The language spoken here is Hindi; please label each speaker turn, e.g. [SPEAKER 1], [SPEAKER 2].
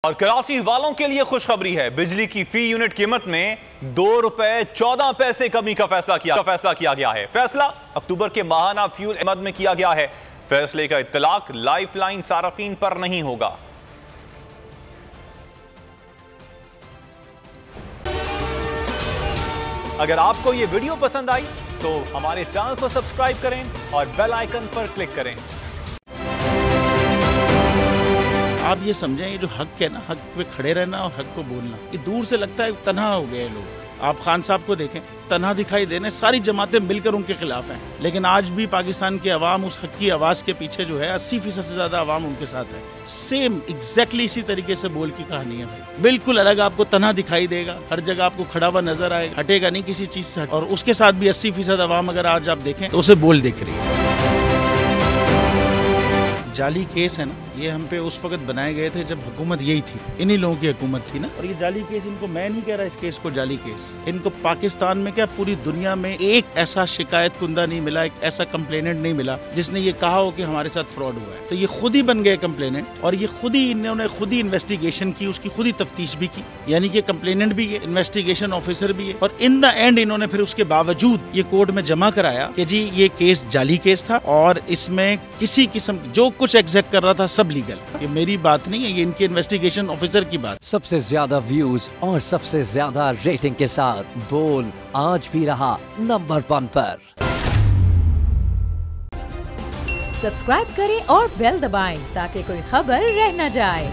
[SPEAKER 1] और कराची वालों के लिए खुशखबरी है, बिजली की फी यूनिट कीमत में ₹2.14 कमी का फैसला किया गया है। फैसला अक्टूबर के माहाना फ्यूल मद में किया गया है। फैसले का इत्तलाक लाइफलाइन सारफीन पर नहीं होगा। अगर आपको यह वीडियो पसंद आई तो हमारे चैनल को सब्सक्राइब करें और बेल आइकन पर क्लिक करें।
[SPEAKER 2] आप ये समझें, ये जो हक है ना, हक पे खड़े रहना और हक को बोलना, ये दूर से लगता है तन्हा हो गए लोग। आप खान साहब को देखें, तन्हा दिखाई देने, सारी जमातें मिलकर उनके खिलाफ हैं, लेकिन आज भी पाकिस्तान की आवाम उस हक की आवाज़ के पीछे जो है 80% से ज़्यादा आवाम उनके साथ है। सेम एग्जैक्टली इसी तरीके से बोल की कहानी है भाई, बिल्कुल अलग आपको तन्हा दिखाई देगा, हर जगह आपको खड़ा हुआ नजर आएगा, हटेगा नहीं किसी चीज़ से। और उसके साथ भी 80% आवाम अगर आज आप देखें तो उसे बोल दिख रही है। जाली केस है ना, ये हम पे उस वक्त बनाए गए थे जब हुकूमत यही थी, इन्हीं लोगों की हुकूमत थी ना। और ये जाली केस, इनको मैं नहीं कह रहा इस केस को जाली केस, इनको पाकिस्तान में क्या पूरी दुनिया में एक ऐसा शिकायत कुंदा नहीं मिला, एक ऐसा कंप्लेनेंट नहीं मिला जिसने ये कहा हो कि हमारे साथ फ्रॉड हुआ है। तो ये खुद ही बन गए कंप्लेनेंट और ये खुद ही इन्होंने खुद ही इन्वेस्टिगेशन की, उसकी खुद ही तफ्तीश भी की, यानी कि कंप्लेनेंट भी है, इन्वेस्टिगेशन ऑफिसर भी है। और इन द एंड इन्होंने फिर उसके बावजूद ये कोर्ट में जमा कराया कि जी ये केस जाली केस था और इसमें किसी किस्म जो कुछ एग्जैक्ट कर रहा था सब लीगल। ये मेरी बात नहीं है, ये इनके इन्वेस्टिगेशन ऑफिसर की बात।
[SPEAKER 3] सबसे ज्यादा व्यूज और सबसे ज्यादा रेटिंग के साथ बोल आज भी रहा नंबर 1 पर।
[SPEAKER 4] सब्सक्राइब करें और बेल दबाएं ताकि कोई खबर रह न जाए।